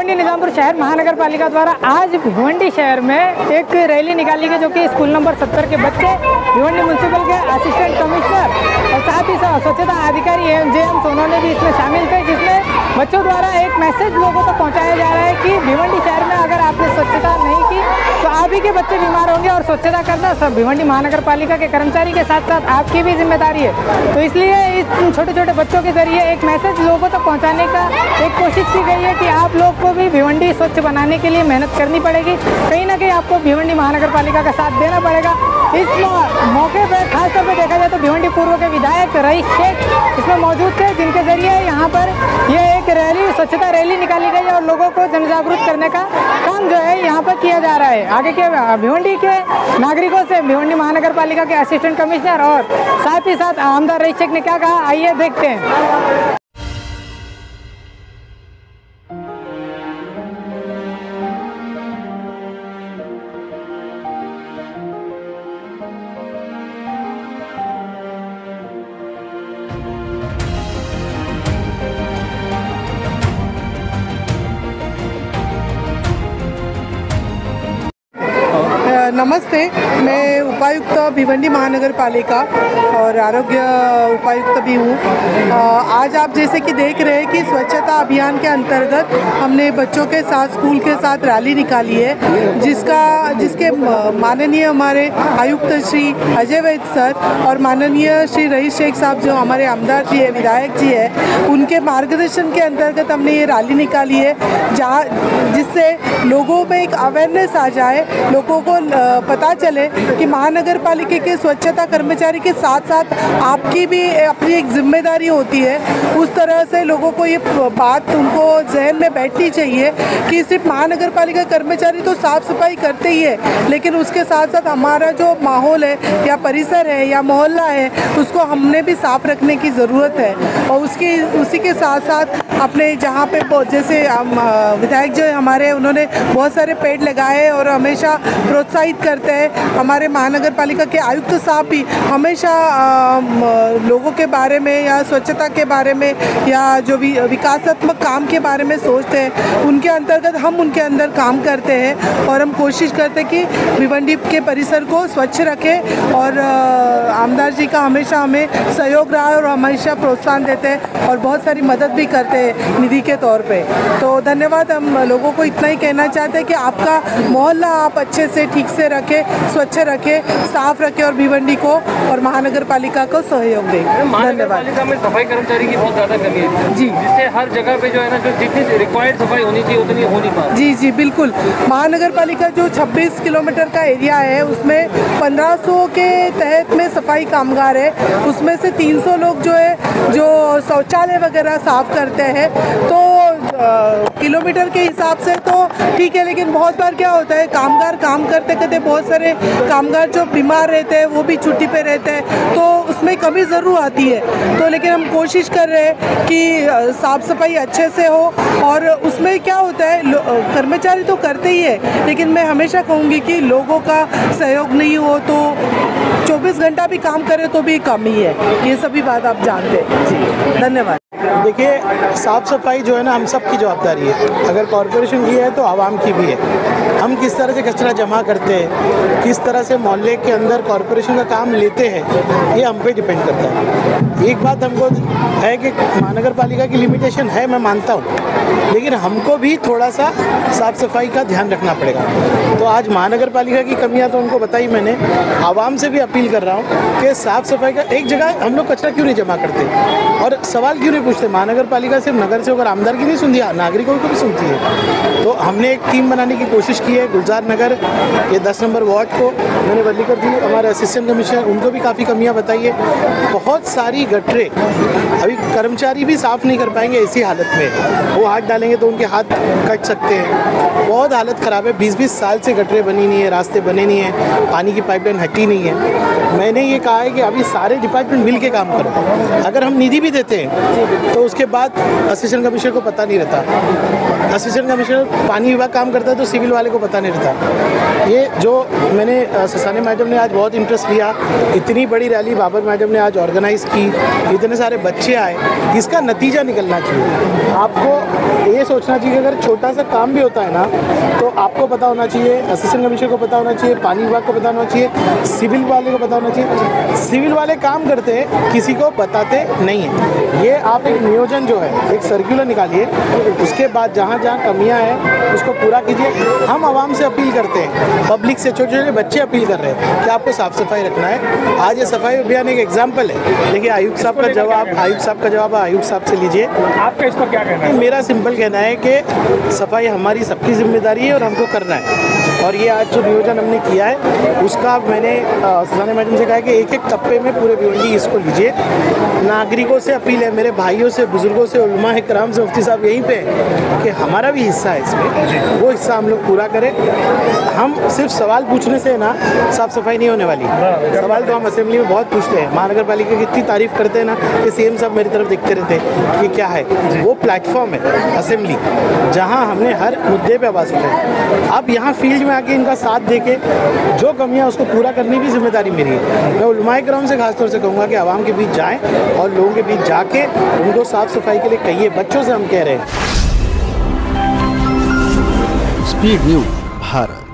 भिवंडी निजामपुर शहर महानगर पालिका द्वारा आज भिवंडी शहर में एक रैली निकाली गई, जो कि स्कूल नंबर 70 के बच्चे, भिवंडी म्यूनसिपल के असिस्टेंट कमिश्नर और साथ ही स्वच्छता अधिकारी जेएम उन्होंने भी इसमें शामिल थे, जिसमें बच्चों द्वारा एक मैसेज लोगों को पहुंचाया जा रहा है कि भिवंडी शहर में अगर आपने स्वच्छता नहीं की तो आप ही के बच्चे बीमार होंगे और स्वच्छता करना सब भिवंडी महानगर पालिका के कर्मचारी के साथ साथ आपकी भी जिम्मेदारी है। तो इसलिए इस छोटे छोटे बच्चों के जरिए एक मैसेज लोगों तक पहुँचाने का एक कोशिश की गई है कि आप लोग को भी भिवंडी स्वच्छ बनाने के लिए मेहनत करनी पड़ेगी। कहीं ना कहीं आपको भिवंडी महानगर पालिका का साथ देना पड़ेगा। इस मौके पर खासतौर पर देखा जाए तो भिवंडी पूर्व के विधायक रईस शेख इसमें मौजूद थे, जिनके जरिए यहाँ पर ये एक रैली, स्वच्छता रैली निकाली गई और लोगों को जन जागरूक करने का काम जो है यहाँ पर किया जा रहा है। आगे के भिवंडी के नागरिकों से भिवंडी महानगर पालिका के असिस्टेंट कमिश्नर और साथ ही साथ आमदार रईस शेख ने क्या कहा, आइए देखते हैं। नमस्ते, मैं उपायुक्त भिवंडी महानगर पालिका और आरोग्य उपायुक्त भी हूँ। आज आप जैसे कि देख रहे हैं कि स्वच्छता अभियान के अंतर्गत हमने बच्चों के साथ स्कूल के साथ रैली निकाली है, जिसके माननीय हमारे आयुक्त श्री अजय वैद सर और माननीय श्री रईस शेख साहब जो हमारे आमदार जी है, विधायक जी है, उनके मार्गदर्शन के अंतर्गत हमने ये रैली निकाली है, जिससे लोगों में एक अवेयरनेस आ जाए, लोगों को पता चले कि महानगर पालिका के स्वच्छता कर्मचारी के साथ साथ आपकी भी अपनी एक जिम्मेदारी होती है। उस तरह से लोगों को ये बात उनको जहन में बैठनी चाहिए कि सिर्फ महानगर पालिका कर्मचारी तो साफ सफाई करते ही है, लेकिन उसके साथ साथ हमारा जो माहौल है या परिसर है या मोहल्ला है, उसको हमने भी साफ रखने की ज़रूरत है। और उसी के साथ साथ अपने जहाँ पे जैसे विधायक जो हमारे, उन्होंने बहुत सारे पेड़ लगाए और हमेशा प्रोत्साहित करते हैं। हमारे महानगर पालिका के आयुक्त साहब भी हमेशा लोगों के बारे में या स्वच्छता के बारे में या जो भी विकासात्मक काम के बारे में सोचते हैं, उनके अंतर्गत हम उनके अंदर काम करते हैं और हम कोशिश करते हैं कि भिवंडी के परिसर को स्वच्छ रखें। और आमदार जी का हमेशा हमें सहयोग रहा है और हमेशा प्रोत्साहन देते हैं और बहुत सारी मदद भी करते हैं निधि के तौर पे। तो धन्यवाद। हम लोगों को इतना ही कहना चाहते हैं कि आपका मोहल्ला आप अच्छे से ठीक से रखें, स्वच्छ रखें, साफ रखें और भिवंडी को और महानगर पालिका को सहयोग दें। धन्यवाद। पालिका में सफाई कर्मचारी की बहुत ज़्यादा कमी है जी, जिससे हर जगह पे जो है ना, जो जितनी रिक्वायर्ड सफाई होनी चाहिए उतनी हो नहीं पा रही। जी बिल्कुल। महानगर पालिका जो 26 किलोमीटर का एरिया है, उसमें 1500 के तहत में सफाई कामगार है, उसमें से 300 लोग जो है जो शौचालय वगैरह साफ करते हैं। तो किलोमीटर के हिसाब से तो ठीक है, लेकिन बहुत बार क्या होता है, कामगार काम करते करते बहुत सारे कामगार जो बीमार रहते हैं वो भी छुट्टी पे रहते हैं, तो उसमें कमी ज़रूर आती है। तो लेकिन हम कोशिश कर रहे हैं कि साफ़ सफाई अच्छे से हो। और उसमें क्या होता है, कर्मचारी तो करते ही है, लेकिन मैं हमेशा कहूँगी कि लोगों का सहयोग नहीं हो तो 24 घंटा भी काम करे तो भी कमी है। ये सभी बात आप जानते हैं जी। धन्यवाद। देखिए, साफ़ सफाई जो है ना, हम सब की जवाबदारी है। अगर कॉरपोरेशन की है तो आवाम की भी है। हम किस तरह से कचरा जमा करते हैं, किस तरह से मोहल्ले के अंदर कॉरपोरेशन का काम लेते हैं, ये हम पे डिपेंड करता है। एक बात हमको है कि महानगर पालिका की लिमिटेशन है, मैं मानता हूँ, लेकिन हमको भी थोड़ा सा साफ़ सफाई का ध्यान रखना पड़ेगा। तो आज महानगर पालिका की कमियाँ तो उनको बताई मैंने, आवाम से भी अपील कर रहा हूँ कि साफ़ सफाई का एक जगह हम लोग कचरा क्यों नहीं जमा करते और सवाल क्यों नहीं पूछते। महानगर पालिका सिर्फ नगर से होकर आमदार की नहीं सुनती, नागरिकों को भी सुनती है। तो हमने एक टीम बनाने की कोशिश की है। गुलजार नगर ये 10 नंबर वार्ड को मैंने बदली कर दी, हमारे असिस्टेंट कमिश्नर, उनको भी काफ़ी कमियां बताई है। बहुत सारी गटरें अभी कर्मचारी भी साफ़ नहीं कर पाएंगे ऐसी हालत में, वो हाथ डालेंगे तो उनके हाथ कट सकते हैं। बहुत हालत ख़राब है, 20-20 साल से गटरें बनी नहीं है, रास्ते बने नहीं हैं, पानी की पाइपलाइन हटी नहीं है। मैंने ये कहा है कि अभी सारे डिपार्टमेंट मिल के काम करो। अगर हम निधि भी देते हैं तो उसके बाद असिस्टेंट कमिश्नर को पता नहीं रहता। असिस्टेंट कमिश्नर पानी विभाग काम करता है तो सिविल वाले को पता नहीं रहता। ये जो मैंने ससाने मैडम ने आज बहुत इंटरेस्ट लिया, इतनी बड़ी रैली बाबर मैडम ने आज ऑर्गेनाइज की, इतने सारे बच्चे आए, इसका नतीजा निकलना चाहिए। आपको ये सोचना चाहिए कि अगर छोटा सा काम भी होता है ना तो आपको पता होना चाहिए, असिस्टेंट कमिश्नर को पता होना चाहिए, पानी विभाग को पता होना चाहिए, सिविल वाले को पता होना चाहिए। सिविल वाले काम करते हैं, किसी को बताते नहीं है। ये आप एक नियोजन जो है, एक सर्कुलर निकालिए, उसके बाद जहाँ जहाँ कमियाँ हैं उसको पूरा कीजिए। हम आवाम से अपील करते हैं, पब्लिक से, छोटे छोटे बच्चे अपील कर रहे हैं कि आपको साफ़ सफाई रखना है। आज ये सफाई अभियान एक एग्जाम्पल है। देखिए आयुक्त साहब का जवाब, आयुक्त साहब से लीजिए। आपका इस पर क्या कहना है? मेरा सिंपल कहना है कि सफाई हमारी सबकी जिम्मेदारी है और हमको करना है। और ये आज जो नियोजन हमने किया है उसका मैंने ससाने मैडम से कहा है कि एक एक कप्पे में पूरे भिवंडी इसको लीजिए। नागरिकों से अपील है, मेरे भाइयों से, बुजुर्गों से, उलमा इकराम से, मुफ्ती साहब यहीं पे कि हमारा भी हिस्सा है इसमें, वो हिस्सा हम लोग पूरा करें। हम सिर्फ सवाल पूछने से ना साफ़ सफाई नहीं होने वाली। सवाल तो हम असेंबली में बहुत पूछते हैं, महानगर पालिका की इतनी तारीफ करते हैं ना कि सीएम साहब मेरी तरफ देखते रहते हैं कि क्या है। वो प्लेटफॉर्म है असेंबली जहाँ हमने हर मुद्दे पे आवाज़ उठाई। अब यहाँ फील्ड में आके इनका साथ देके जो कमियाँ उसको पूरा करने की जिम्मेदारी मेरी है। मैं उलमाए किराम से खासतौर से कहूँगा कि आवाम के बीच जाएँ और लोगों के बीच जाके उनको साफ़ सफाई के लिए कहिए। बच्चों से हम कह रहे हैं। Speed news Bharat.